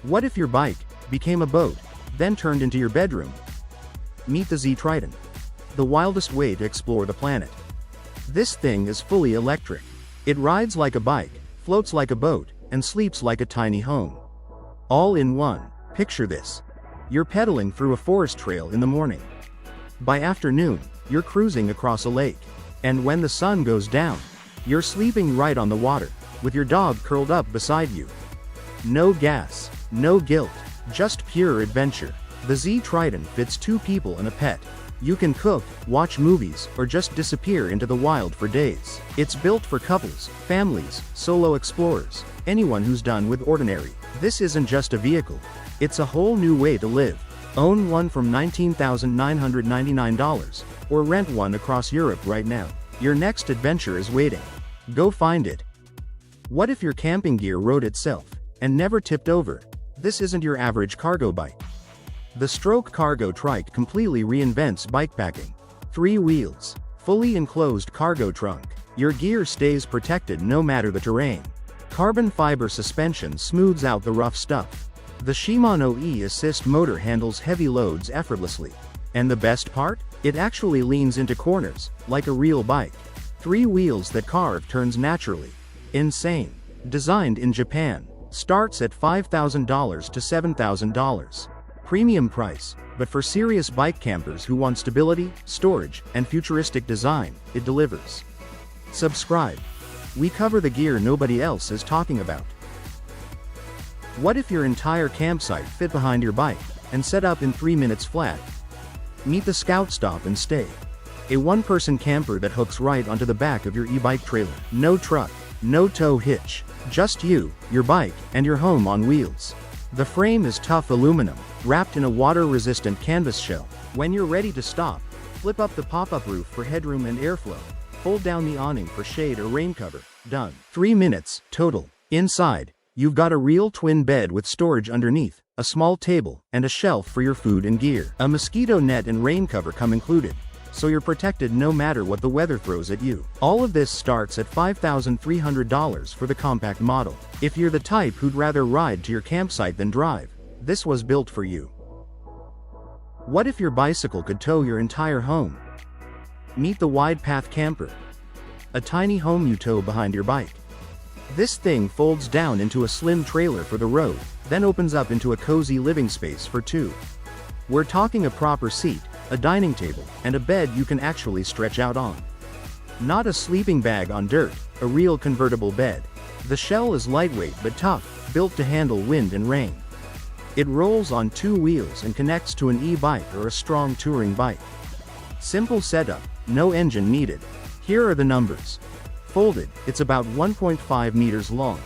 What if your bike became a boat, then turned into your bedroom? Meet the Z Triton, the wildest way to explore the planet. This thing is fully electric. It rides like a bike, floats like a boat, and sleeps like a tiny home. All in one. Picture this. You're pedaling through a forest trail in the morning. By afternoon, you're cruising across a lake. And when the sun goes down, you're sleeping right on the water, with your dog curled up beside you. No gas, no guilt, just pure adventure. The Z Triton fits 2 people and a pet. You can cook, watch movies, or just disappear into the wild for days. It's built for couples, families, solo explorers, anyone who's done with ordinary. This isn't just a vehicle. It's a whole new way to live. Own one from $19,999, or rent one across Europe right now. Your next adventure is waiting. Go find it. What if your camping gear rode itself, and never tipped over? This isn't your average cargo bike. The Stroke Cargo Trike completely reinvents bikepacking. 3 wheels, fully enclosed cargo trunk. Your gear stays protected no matter the terrain. Carbon fiber suspension smooths out the rough stuff. The Shimano E-Assist motor handles heavy loads effortlessly. And the best part? It actually leans into corners, like a real bike. 3 wheels that carve turns naturally. Insane. Designed in Japan. Starts at $5,000 to $7,000. Premium price, but for serious bike campers who want stability, storage, and futuristic design, it delivers. Subscribe. We cover the gear nobody else is talking about. What if your entire campsite fit behind your bike, and set up in 3 minutes flat? Meet the Scout Stop and Stay. A 1-person camper that hooks right onto the back of your e-bike trailer. No truck, no tow hitch. Just you, your bike, and your home on wheels. The frame is tough aluminum, wrapped in a water-resistant canvas shell. When you're ready to stop, flip up the pop-up roof for headroom and airflow. Fold down the awning for shade or rain cover. Done. 3 minutes, total. Inside, you've got a real twin bed with storage underneath, a small table, and a shelf for your food and gear. A mosquito net and rain cover come included, so you're protected no matter what the weather throws at you. All of this starts at $5,300 for the compact model. If you're the type who'd rather ride to your campsite than drive, this was built for you. What if your bicycle could tow your entire home? Meet the Wide Path Camper. A tiny home you tow behind your bike. This thing folds down into a slim trailer for the road, then opens up into a cozy living space for 2. We're talking a proper seat, a dining table, and a bed you can actually stretch out on. Not a sleeping bag on dirt, a real convertible bed. The shell is lightweight but tough, built to handle wind and rain. It rolls on 2 wheels and connects to an e-bike or a strong touring bike. Simple setup, no engine needed. Here are the numbers. Folded, it's about 1.5 meters long.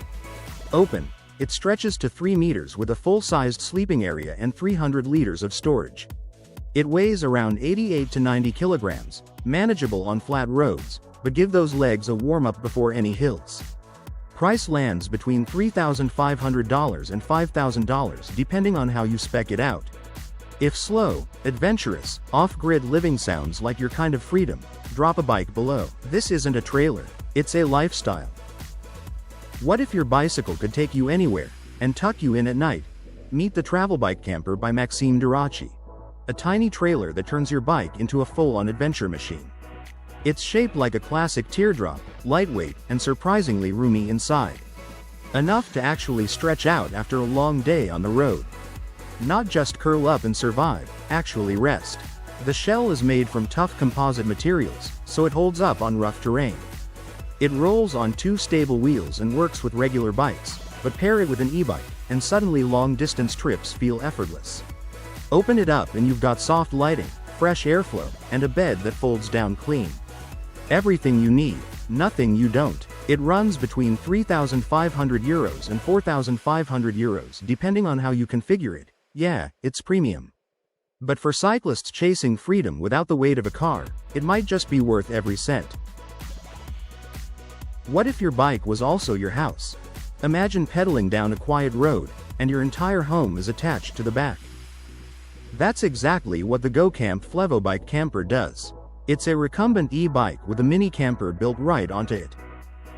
Open, it stretches to 3 meters with a full-sized sleeping area and 300 liters of storage. It weighs around 88 to 90 kilograms, manageable on flat roads, but give those legs a warm-up before any hills. Price lands between $3,500 and $5,000 depending on how you spec it out. If slow, adventurous, off-grid living sounds like your kind of freedom, drop a bike below. This isn't a trailer, it's a lifestyle. What if your bicycle could take you anywhere, and tuck you in at night? Meet the Travel Bike Camper by Maxime Darche. A tiny trailer that turns your bike into a full-on adventure machine. It's shaped like a classic teardrop, lightweight, and surprisingly roomy inside. Enough to actually stretch out after a long day on the road. Not just curl up and survive, actually rest. The shell is made from tough composite materials, so it holds up on rough terrain. It rolls on 2 stable wheels and works with regular bikes, but pair it with an e-bike, and suddenly long-distance trips feel effortless. Open it up and you've got soft lighting, fresh airflow, and a bed that folds down clean. Everything you need, nothing you don't. It runs between €3,500 and €4,500 depending on how you configure it. Yeah, it's premium. But for cyclists chasing freedom without the weight of a car, it might just be worth every cent. What if your bike was also your house? Imagine pedaling down a quiet road, and your entire home is attached to the back. That's exactly what the Camp Flevike camper does. It's a recumbent e-bike with a mini camper built right onto it.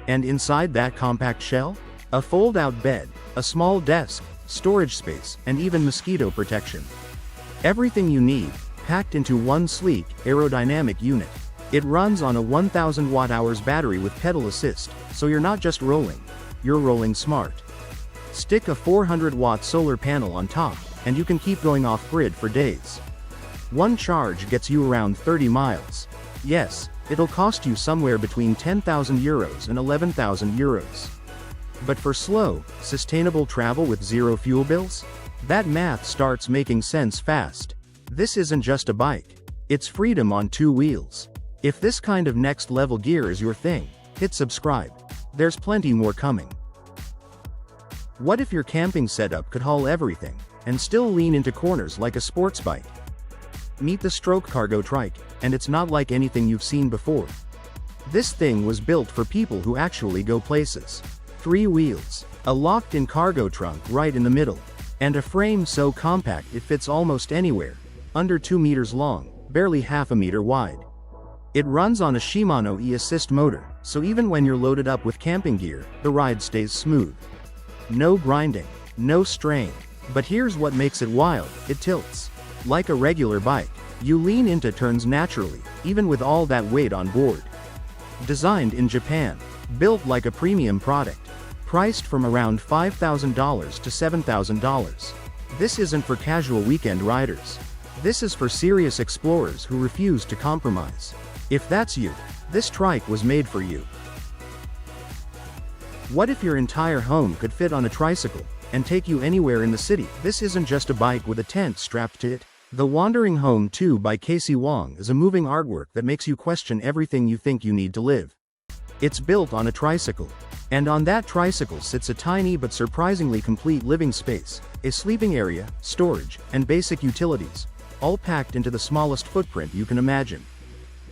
And inside that compact shell? A fold-out bed, a small desk, storage space, and even mosquito protection. Everything you need, packed into one sleek, aerodynamic unit. It runs on a 1000 watt-hours battery with pedal assist, so you're not just rolling, you're rolling smart. Stick a 400 watt solar panel on top, and you can keep going off-grid for days. One charge gets you around 30 miles. Yes, it'll cost you somewhere between 10,000 euros and 11,000 euros. But for slow, sustainable travel with zero fuel bills? That math starts making sense fast. This isn't just a bike. It's freedom on two wheels. If this kind of next-level gear is your thing, hit subscribe. There's plenty more coming. What if your camping setup could haul everything, and still lean into corners like a sports bike? Meet the Stroke Cargo Trike, and it's not like anything you've seen before. This thing was built for people who actually go places. 3 wheels, a locked-in cargo trunk right in the middle, and a frame so compact it fits almost anywhere, under 2 meters long, barely half a meter wide. It runs on a Shimano e-assist motor, so even when you're loaded up with camping gear, the ride stays smooth. No grinding, no strain. But here's what makes it wild: it tilts. Like a regular bike, you lean into turns naturally, even with all that weight on board. Designed in Japan, built like a premium product, priced from around $5,000 to $7,000. This isn't for casual weekend riders. This is for serious explorers who refuse to compromise. If that's you, this trike was made for you. What if your entire home could fit on a tricycle, and take you anywhere in the city? This isn't just a bike with a tent strapped to it. The Wandering Home 2 by Casey Wong is a moving artwork that makes you question everything you think you need to live. It's built on a tricycle. And on that tricycle sits a tiny but surprisingly complete living space, a sleeping area, storage, and basic utilities, all packed into the smallest footprint you can imagine.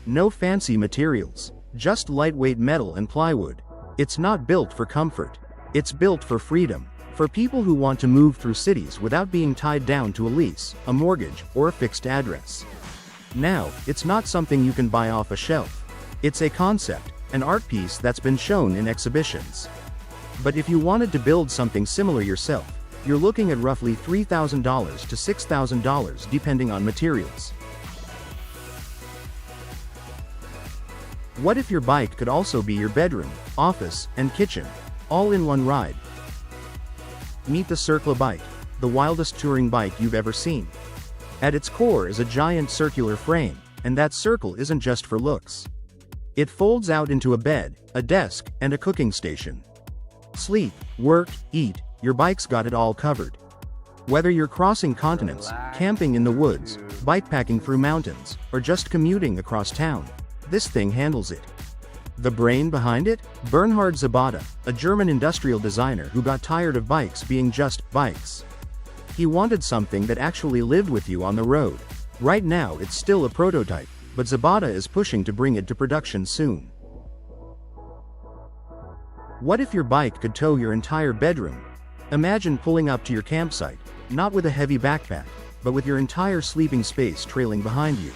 No fancy materials, just lightweight metal and plywood. It's not built for comfort. It's built for freedom. For people who want to move through cities without being tied down to a lease, a mortgage, or a fixed address. Now, it's not something you can buy off a shelf. It's a concept, an art piece that's been shown in exhibitions. But if you wanted to build something similar yourself, you're looking at roughly $3,000 to $6,000 depending on materials. What if your bike could also be your bedroom, office, and kitchen, all in one ride? Meet the Circla bike, the wildest touring bike you've ever seen. At its core is a giant circular frame, and that circle isn't just for looks. It folds out into a bed, a desk, and a cooking station. Sleep, work, eat, your bike's got it all covered. Whether you're crossing continents, camping in the woods, bikepacking through mountains, or just commuting across town, this thing handles it. The brain behind it? Bernhard Zabata, a German industrial designer who got tired of bikes being just bikes. He wanted something that actually lived with you on the road. Right now it's still a prototype, but Zabata is pushing to bring it to production soon. What if your bike could tow your entire bedroom? Imagine pulling up to your campsite, not with a heavy backpack, but with your entire sleeping space trailing behind you.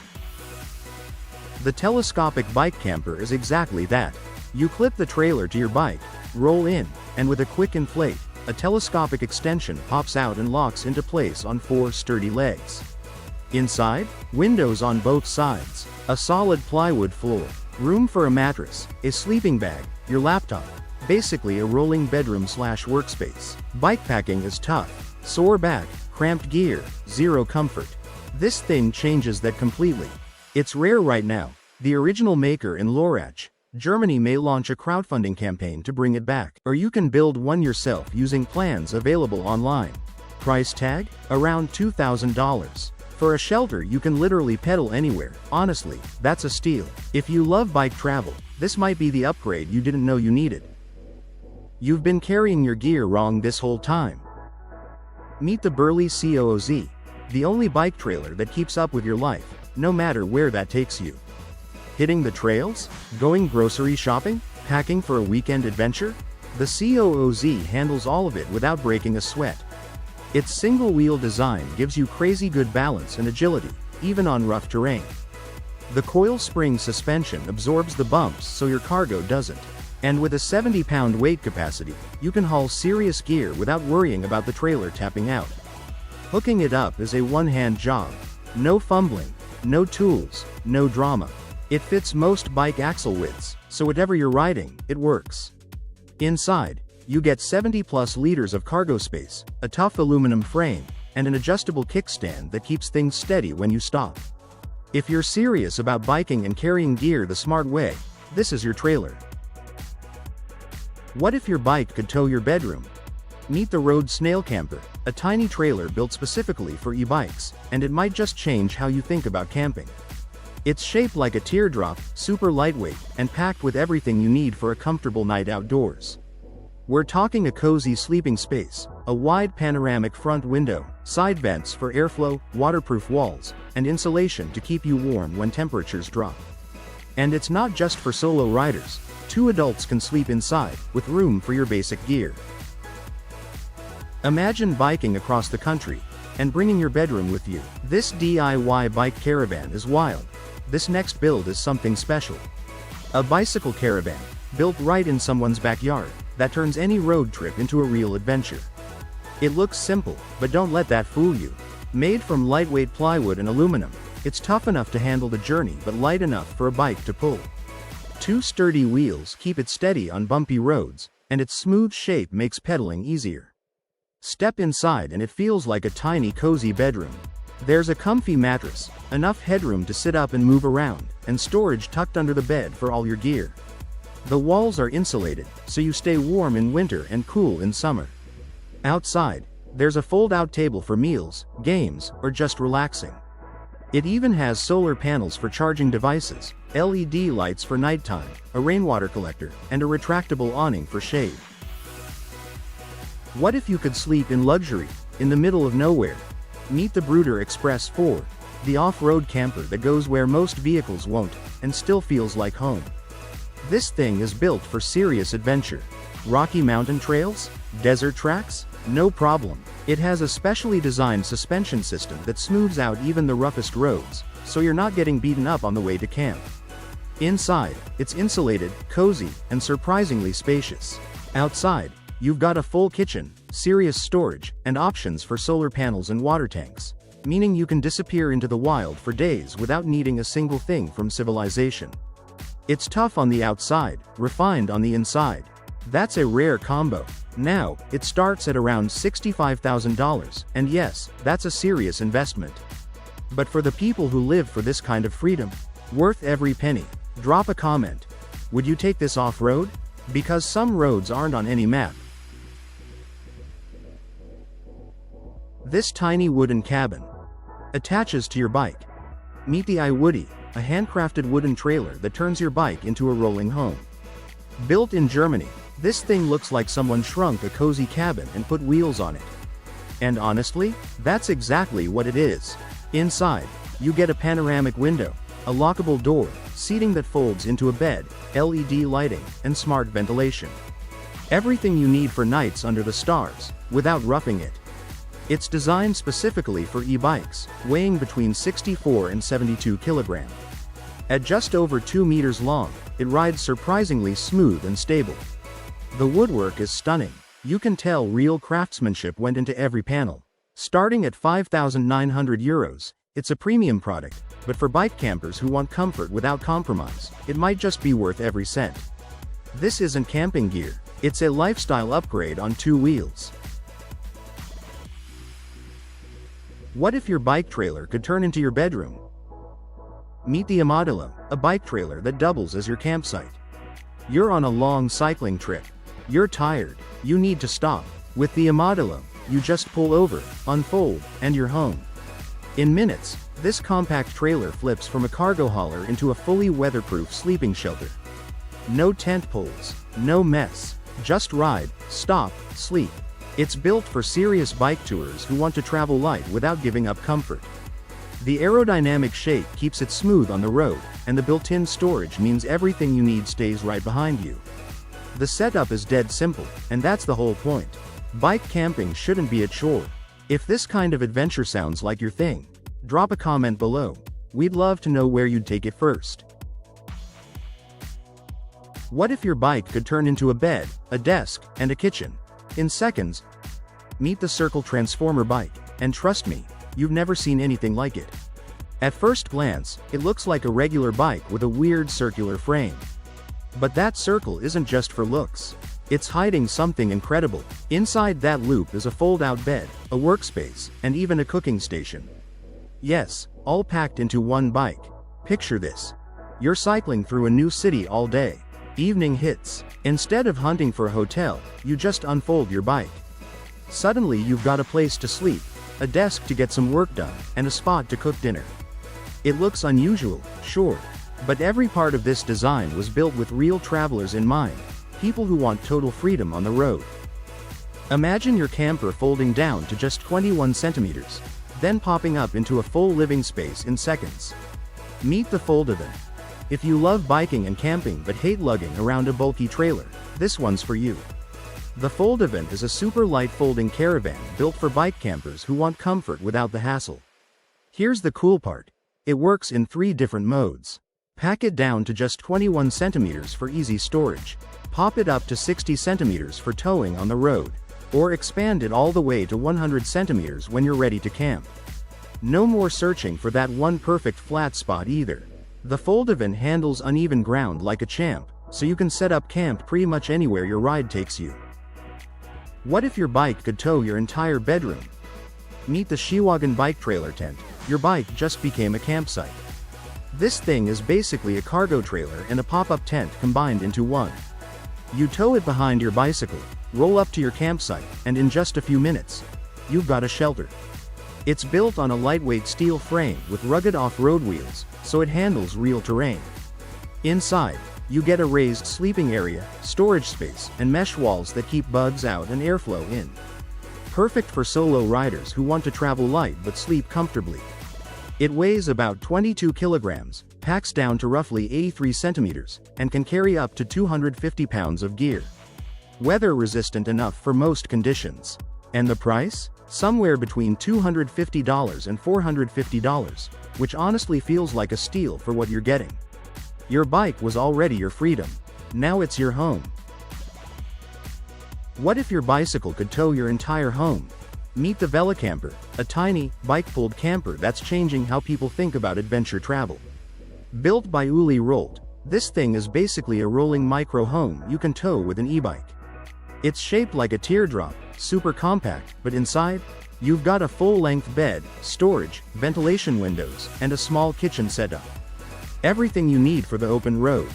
The Telescopic bike camper is exactly that. You clip the trailer to your bike, roll in, and with a quick inflate, a telescopic extension pops out and locks into place on 4 sturdy legs. Inside, windows on both sides, a solid plywood floor, room for a mattress, a sleeping bag, your laptop, basically a rolling bedroom/workspace. Bikepacking is tough. Sore back, cramped gear, zero comfort. This thing changes that completely. It's rare right now. The original maker in Lörrach, Germany may launch a crowdfunding campaign to bring it back. Or you can build one yourself using plans available online. Price tag? Around $2,000. For a shelter you can literally pedal anywhere. Honestly, that's a steal. If you love bike travel, this might be the upgrade you didn't know you needed. You've been carrying your gear wrong this whole time. Meet the Burley COZ, the only bike trailer that keeps up with your life, no matter where that takes you. Hitting the trails? Going grocery shopping? Packing for a weekend adventure? The COZ handles all of it without breaking a sweat. Its single-wheel design gives you crazy good balance and agility, even on rough terrain. The coil spring suspension absorbs the bumps so your cargo doesn't. And with a 70-pound weight capacity, you can haul serious gear without worrying about the trailer tapping out. Hooking it up is a one-hand job. No fumbling, no tools, no drama. It fits most bike axle widths, so whatever you're riding, it works. Inside, you get 70+ liters of cargo space, a tough aluminum frame, and an adjustable kickstand that keeps things steady when you stop. If you're serious about biking and carrying gear the smart way, this is your trailer. What if your bike could tow your bedroom? Meet the Road Snail Camper, a tiny trailer built specifically for e-bikes, and it might just change how you think about camping. It's shaped like a teardrop, super lightweight, and packed with everything you need for a comfortable night outdoors. We're talking a cozy sleeping space, a wide panoramic front window, side vents for airflow, waterproof walls, and insulation to keep you warm when temperatures drop. And it's not just for solo riders. 2 adults can sleep inside, with room for your basic gear. Imagine biking across the country, and bringing your bedroom with you. This DIY bike caravan is wild. This next build is something special. A bicycle caravan, built right in someone's backyard, that turns any road trip into a real adventure. It looks simple, but don't let that fool you. Made from lightweight plywood and aluminum, it's tough enough to handle the journey but light enough for a bike to pull. 2 sturdy wheels keep it steady on bumpy roads, and its smooth shape makes pedaling easier. Step inside and it feels like a tiny cozy bedroom. There's a comfy mattress, enough headroom to sit up and move around, and storage tucked under the bed for all your gear. The walls are insulated, so you stay warm in winter and cool in summer. Outside, there's a fold-out table for meals, games, or just relaxing. It even has solar panels for charging devices, LED lights for nighttime, a rainwater collector, and a retractable awning for shade. What if you could sleep in luxury, in the middle of nowhere? Meet the Bruder Express 4, the off-road camper that goes where most vehicles won't, and still feels like home. This thing is built for serious adventure. Rocky mountain trails? Desert tracks? No problem. It has a specially designed suspension system that smooths out even the roughest roads, so you're not getting beaten up on the way to camp. Inside, it's insulated, cozy, and surprisingly spacious. Outside, you've got a full kitchen, serious storage, and options for solar panels and water tanks, meaning you can disappear into the wild for days without needing a single thing from civilization. It's tough on the outside, refined on the inside. That's a rare combo. Now, it starts at around $65,000, and yes, that's a serious investment. But for the people who live for this kind of freedom, worth every penny. Drop a comment. Would you take this off-road? Because some roads aren't on any map. This tiny wooden cabin attaches to your bike. Meet the iWoody, a handcrafted wooden trailer that turns your bike into a rolling home. Built in Germany, this thing looks like someone shrunk a cozy cabin and put wheels on it. And honestly, that's exactly what it is. Inside, you get a panoramic window, a lockable door, seating that folds into a bed, LED lighting, and smart ventilation. Everything you need for nights under the stars, without roughing it. It's designed specifically for e-bikes, weighing between 64 and 72 kilograms. At just over 2 meters long, it rides surprisingly smooth and stable. The woodwork is stunning. You can tell real craftsmanship went into every panel. Starting at €5,900, it's a premium product, but for bike campers who want comfort without compromise, it might just be worth every cent. This isn't camping gear, it's a lifestyle upgrade on 2 wheels. What if your bike trailer could turn into your bedroom? Meet the Emodelum, a bike trailer that doubles as your campsite. You're on a long cycling trip. You're tired. You need to stop. With the Emodelum, you just pull over, unfold, and you're home. In minutes, this compact trailer flips from a cargo hauler into a fully weatherproof sleeping shelter. No tent poles, no mess. Just ride, stop, sleep. It's built for serious bike tourers who want to travel light without giving up comfort. The aerodynamic shape keeps it smooth on the road, and the built-in storage means everything you need stays right behind you. The setup is dead simple, and that's the whole point. Bike camping shouldn't be a chore. If this kind of adventure sounds like your thing, drop a comment below. We'd love to know where you'd take it first. What if your bike could turn into a bed, a desk, and a kitchen? In seconds. Meet the Circle Transformer bike, and trust me, you've never seen anything like it. At first glance, it looks like a regular bike with a weird circular frame. But that circle isn't just for looks. It's hiding something incredible. Inside that loop is a fold-out bed, a workspace, and even a cooking station. Yes, all packed into one bike. Picture this. You're cycling through a new city all day. Evening hits. Instead of hunting for a hotel, you just unfold your bike. Suddenly you've got a place to sleep, a desk to get some work done, and a spot to cook dinner. It looks unusual, sure, but every part of this design was built with real travelers in mind, people who want total freedom on the road. Imagine your camper folding down to just 21 centimeters, then popping up into a full living space in seconds. Meet the Foldavan. If you love biking and camping but hate lugging around a bulky trailer, this one's for you. The Foldavan is a super light folding caravan built for bike campers who want comfort without the hassle. Here's the cool part. It works in 3 different modes. Pack it down to just 21 centimeters for easy storage. Pop it up to 60 centimeters for towing on the road. Or expand it all the way to 100 centimeters when you're ready to camp. No more searching for that one perfect flat spot either. The Foldavan handles uneven ground like a champ, so you can set up camp pretty much anywhere your ride takes you. What if your bike could tow your entire bedroom? Meet the Sheiwagen bike trailer tent. Your bike just became a campsite. This thing is basically a cargo trailer and a pop-up tent combined into one. You tow it behind your bicycle, roll up to your campsite, and in just a few minutes, you've got a shelter. It's built on a lightweight steel frame with rugged off-road wheels, so it handles real terrain. Inside, you get a raised sleeping area, storage space, and mesh walls that keep bugs out and airflow in. Perfect for solo riders who want to travel light but sleep comfortably. It weighs about 22 kilograms, packs down to roughly 83 centimeters, and can carry up to 250 pounds of gear. Weather-resistant enough for most conditions. And the price? Somewhere between $250 and $450, which honestly feels like a steal for what you're getting. Your bike was already your freedom. Now it's your home. What if your bicycle could tow your entire home? Meet the Vela Camper, a tiny, bike-pulled camper that's changing how people think about adventure travel. Built by Uli Rolt, this thing is basically a rolling micro-home you can tow with an e-bike. It's shaped like a teardrop, super compact, but inside, you've got a full-length bed, storage, ventilation windows, and a small kitchen setup. Everything you need for the open road.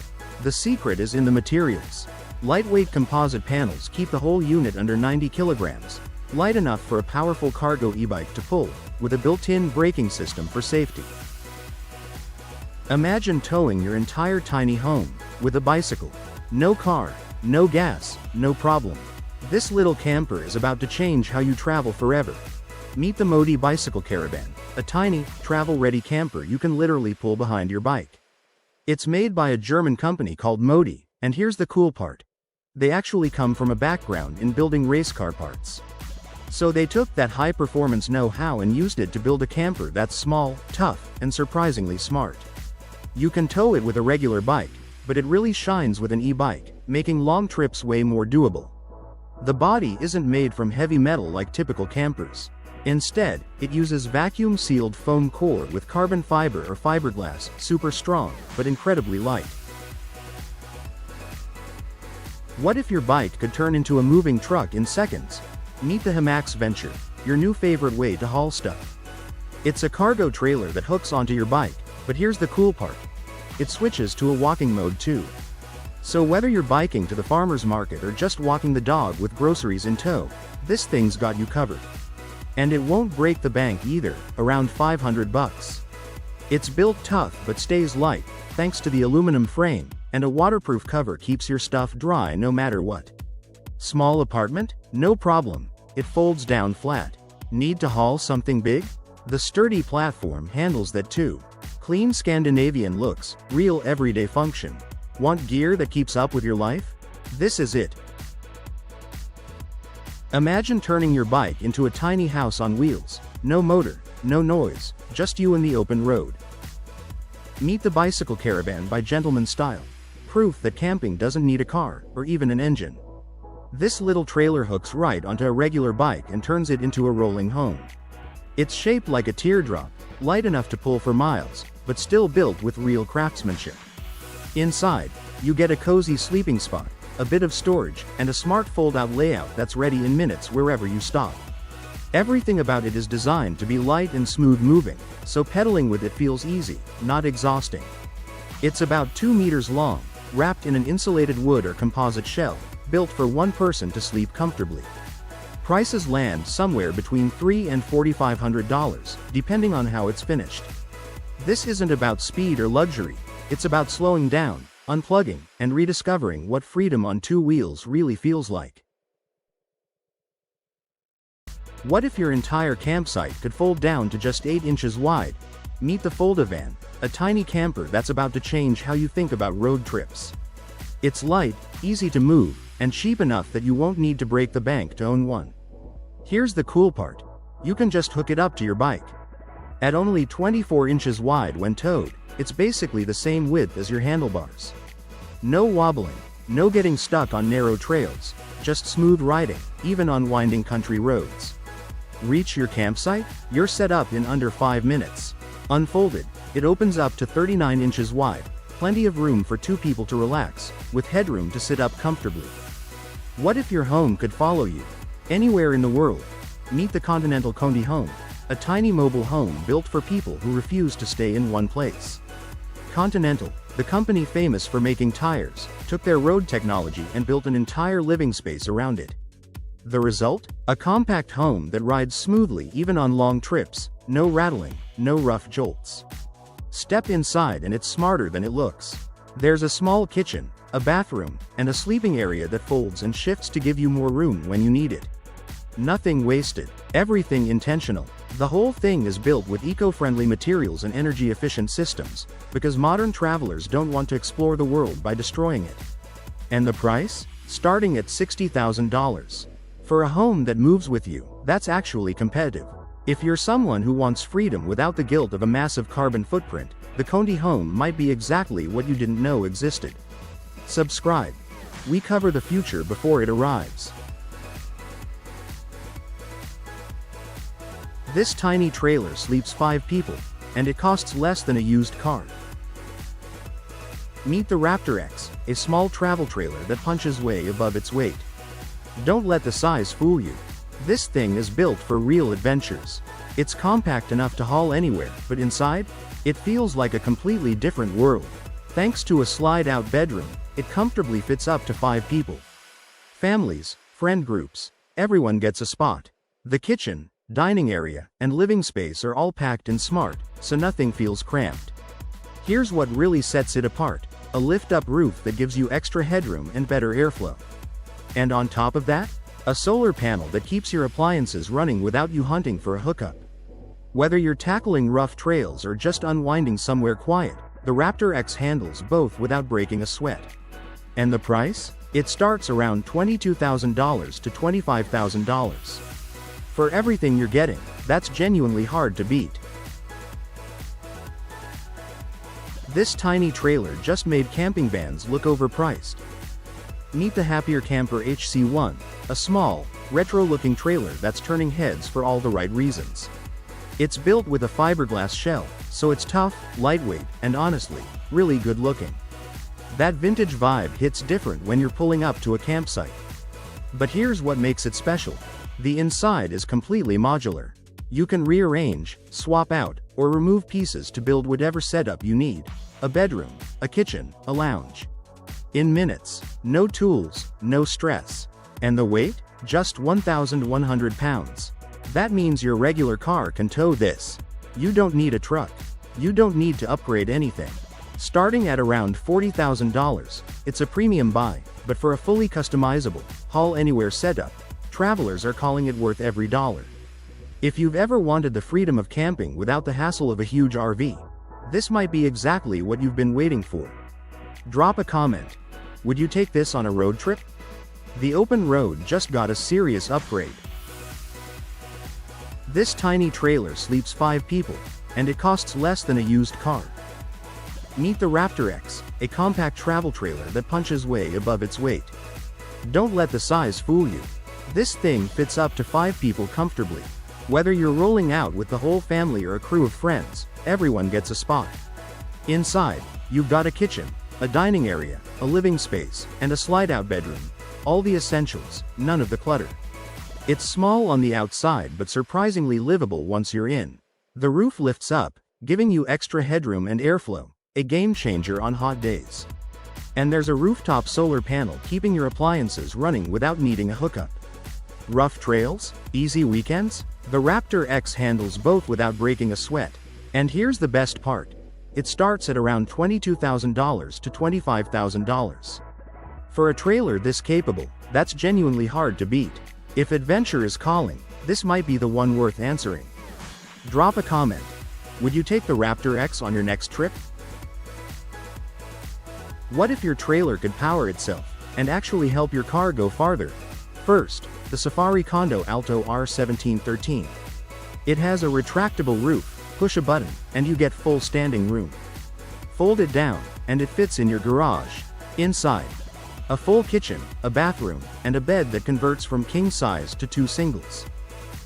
The secret is in the materials. Lightweight composite panels keep the whole unit under 90 kilograms, light enough for a powerful cargo e-bike to pull, with a built-in braking system for safety. Imagine towing your entire tiny home with a bicycle. No car, no gas, no problem. This little camper is about to change how you travel forever. Meet the Modi Bicycle Caravan, a tiny, travel-ready camper you can literally pull behind your bike. It's made by a German company called Modi, and here's the cool part. They actually come from a background in building race car parts. So they took that high-performance know-how and used it to build a camper that's small, tough, and surprisingly smart. You can tow it with a regular bike, but it really shines with an e-bike, making long trips way more doable. The body isn't made from heavy metal like typical campers. Instead, it uses vacuum-sealed foam core with carbon fiber or fiberglass, super strong, but incredibly light. What if your bike could turn into a moving truck in seconds? Meet the Heimax Venture, your new favorite way to haul stuff. It's a cargo trailer that hooks onto your bike, but here's the cool part. It switches to a walking mode too. So whether you're biking to the farmer's market or just walking the dog with groceries in tow, this thing's got you covered. And it won't break the bank either, around $500. It's built tough but stays light, thanks to the aluminum frame, and a waterproof cover keeps your stuff dry no matter what. Small apartment? No problem. It folds down flat. Need to haul something big? The sturdy platform handles that too. Clean Scandinavian looks, real everyday function. Want gear that keeps up with your life? This is it. Imagine turning your bike into a tiny house on wheels. No motor, no noise, just you and the open road. Meet the Bicycle Caravan by Gentleman Style. proof that camping doesn't need a car, or even an engine. This little trailer hooks right onto a regular bike and turns it into a rolling home. It's shaped like a teardrop, light enough to pull for miles, but still built with real craftsmanship. Inside, you get a cozy sleeping spot, a bit of storage, and a smart fold-out layout that's ready in minutes wherever you stop. Everything about it is designed to be light and smooth moving, so pedaling with it feels easy, not exhausting. It's about 2 meters long, wrapped in an insulated wood or composite shell, built for one person to sleep comfortably. Prices land somewhere between $300 and $4,500, depending on how it's finished. This isn't about speed or luxury, it's about slowing down, unplugging, and rediscovering what freedom on 2 wheels really feels like. What if your entire campsite could fold down to just 8 inches wide? Meet the Foldavan, a tiny camper that's about to change how you think about road trips. It's light, easy to move, and cheap enough that you won't need to break the bank to own one. Here's the cool part. You can just hook it up to your bike. At only 24 inches wide when towed, it's basically the same width as your handlebars. No wobbling, no getting stuck on narrow trails, just smooth riding, even on winding country roads. Reach your campsite? You're set up in under 5 minutes. Unfolded, it opens up to 39 inches wide, plenty of room for 2 people to relax, with headroom to sit up comfortably. What if your home could follow you? Anywhere in the world. Meet the Continental Coney home, a tiny mobile home built for people who refuse to stay in one place. Continental, the company famous for making tires, took their road technology and built an entire living space around it. The result? A compact home that rides smoothly even on long trips, no rattling, no rough jolts. Step inside and it's smarter than it looks. There's a small kitchen, a bathroom, and a sleeping area that folds and shifts to give you more room when you need it. Nothing wasted, everything intentional. The whole thing is built with eco-friendly materials and energy-efficient systems, because modern travelers don't want to explore the world by destroying it. And the price? Starting at $60,000. For a home that moves with you, that's actually competitive. If you're someone who wants freedom without the guilt of a massive carbon footprint, the Coney home might be exactly what you didn't know existed. Subscribe. We cover the future before it arrives. This tiny trailer sleeps 5 people, and it costs less than a used car. Meet the Raptor X, a small travel trailer that punches way above its weight. Don't let the size fool you. This thing is built for real adventures. It's compact enough to haul anywhere, but inside, it feels like a completely different world. Thanks to a slide-out bedroom, it comfortably fits up to 5 people. Families, friend groups, everyone gets a spot. The kitchen, dining area, and living space are all packed in smart, so nothing feels cramped. Here's what really sets it apart: a lift-up roof that gives you extra headroom and better airflow. And on top of that, a solar panel that keeps your appliances running without you hunting for a hookup. Whether you're tackling rough trails or just unwinding somewhere quiet, the Raptor X handles both without breaking a sweat. And the price? It starts around $22,000 to $25,000. For everything you're getting, that's genuinely hard to beat. This tiny trailer just made camping vans look overpriced. Meet the happier Camper HC1, a small, retro-looking trailer that's turning heads for all the right reasons. It's built with a fiberglass shell, so it's tough, lightweight, and honestly, really good looking. That vintage vibe hits different when you're pulling up to a campsite. But here's what makes it special. The inside is completely modular. You can rearrange, swap out, or remove pieces to build whatever setup you need: a bedroom, a kitchen, a lounge. In minutes, no tools, no stress. And the weight? Just 1,100 pounds. That means your regular car can tow this. You don't need a truck. You don't need to upgrade anything. Starting at around $40,000, it's a premium buy, but for a fully customizable, haul-anywhere setup, travelers are calling it worth every dollar. If you've ever wanted the freedom of camping without the hassle of a huge RV, this might be exactly what you've been waiting for. Drop a comment. Would you take this on a road trip? The open road just got a serious upgrade. This tiny trailer sleeps 5 people, and it costs less than a used car. Meet the Raptor X, a compact travel trailer that punches way above its weight. Don't let the size fool you. This thing fits up to 5 people comfortably. Whether you're rolling out with the whole family or a crew of friends, everyone gets a spot. Inside, you've got a kitchen, a dining area, a living space, and a slide-out bedroom. All the essentials, none of the clutter. It's small on the outside but surprisingly livable once you're in. The roof lifts up, giving you extra headroom and airflow, a game changer on hot days. And there's a rooftop solar panel keeping your appliances running without needing a hookup. Rough trails? Easy weekends? The Raptor X handles both without breaking a sweat. And here's the best part. It starts at around $22,000 to $25,000. For a trailer this capable, that's genuinely hard to beat. If adventure is calling, this might be the one worth answering. Drop a comment. Would you take the Raptor X on your next trip? What if your trailer could power itself, and actually help your car go farther? First, the Safari Condo Alto R1713. It has a retractable roof, push a button, and you get full standing room. Fold it down, and it fits in your garage. Inside, a full kitchen, a bathroom, and a bed that converts from king size to 2 singles.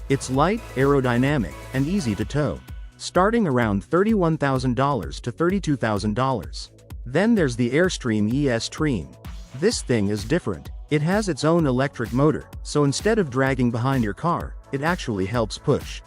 It's light, aerodynamic, and easy to tow. Starting around $31,000 to $32,000. Then there's the Airstream Airstream. This thing is different. It has its own electric motor, so instead of dragging behind your car, it actually helps push.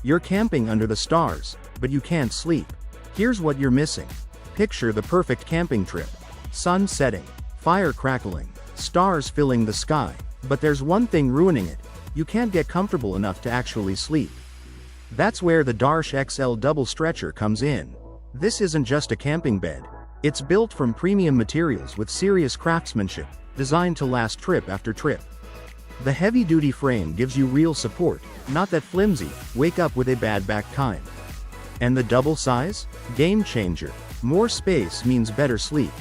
You're camping under the stars, but you can't sleep. Here's what you're missing. Picture the perfect camping trip. Sun setting, fire crackling, stars filling the sky. But there's one thing ruining it. You can't get comfortable enough to actually sleep. That's where the Darche XL double stretcher comes in. This isn't just a camping bed. It's built from premium materials with serious craftsmanship, designed to last trip after trip. The heavy-duty frame gives you real support, not that flimsy, wake up with a bad back kind. And the double size? Game changer. More space means better sleep.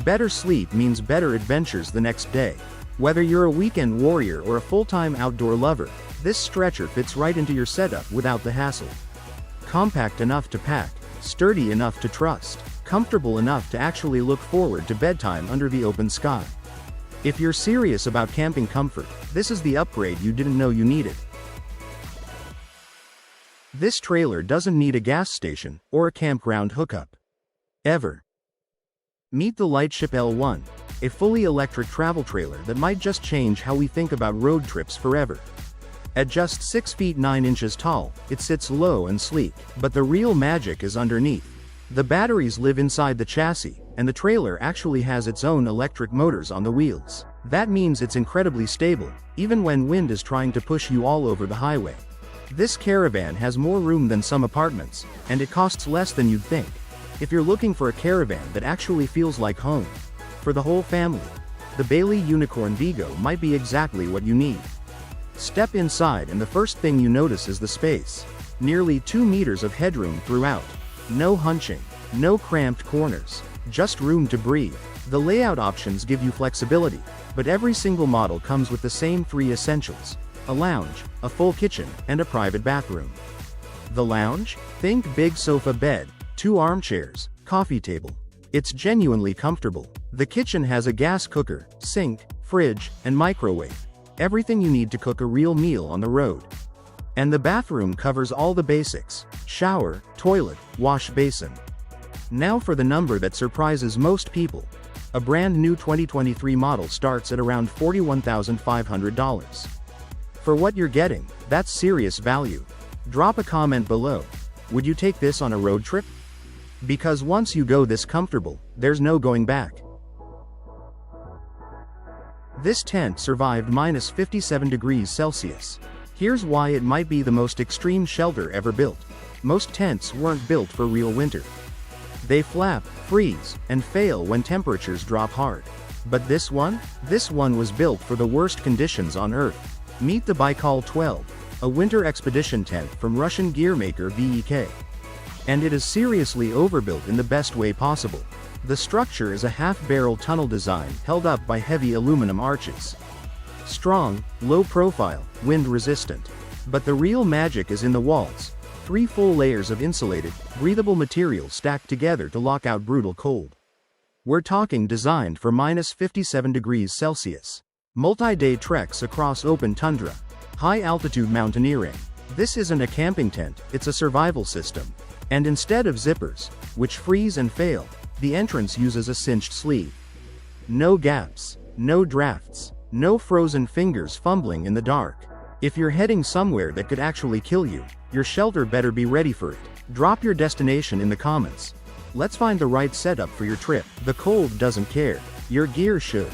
Better sleep means better adventures the next day. Whether you're a weekend warrior or a full-time outdoor lover, this stretcher fits right into your setup without the hassle. Compact enough to pack, sturdy enough to trust, comfortable enough to actually look forward to bedtime under the open sky. If you're serious about camping comfort, this is the upgrade you didn't know you needed. This trailer doesn't need a gas station or a campground hookup. Ever. Meet the Lightship L1, a fully electric travel trailer that might just change how we think about road trips forever. At just 6 feet 9 inches tall, it sits low and sleek, but the real magic is underneath. The batteries live inside the chassis, and the trailer actually has its own electric motors on the wheels. That means it's incredibly stable, even when wind is trying to push you all over the highway. This caravan has more room than some apartments, and it costs less than you'd think. If you're looking for a caravan that actually feels like home, for the whole family, the Bailey Unicorn Vigo might be exactly what you need. Step inside and the first thing you notice is the space. Nearly 2 meters of headroom throughout. No hunching, no cramped corners, just room to breathe. The layout options give you flexibility, but every single model comes with the same 3 essentials: a lounge, a full kitchen, and a private bathroom. The lounge? Think big sofa bed, 2 armchairs, coffee table. It's genuinely comfortable. The kitchen has a gas cooker, sink, fridge, and microwave. Everything you need to cook a real meal on the road. And the bathroom covers all the basics: shower, toilet, wash basin. Now for the number that surprises most people. A brand new 2023 model starts at around $41,500. For what you're getting, that's serious value. Drop a comment below. Would you take this on a road trip? Because once you go this comfortable, there's no going back. This tent survived minus 57 degrees Celsius. Here's why it might be the most extreme shelter ever built. Most tents weren't built for real winter. They flap, freeze, and fail when temperatures drop hard. But this one was built for the worst conditions on Earth. Meet the Baikal 12, a winter expedition tent from Russian gear maker VEK. And it is seriously overbuilt in the best way possible. The structure is a half-barrel tunnel design held up by heavy aluminum arches. Strong, low profile, wind resistant. But the real magic is in the walls. 3 full layers of insulated, breathable material stacked together to lock out brutal cold. We're talking designed for -57 degrees Celsius. Multi-day treks across open tundra. High-altitude mountaineering. This isn't a camping tent, it's a survival system. And instead of zippers, which freeze and fail, the entrance uses a cinched sleeve. No gaps, no drafts, no frozen fingers fumbling in the dark. If you're heading somewhere that could actually kill you, your shelter better be ready for it. Drop your destination in the comments. Let's find the right setup for your trip. The cold doesn't care. Your gear should.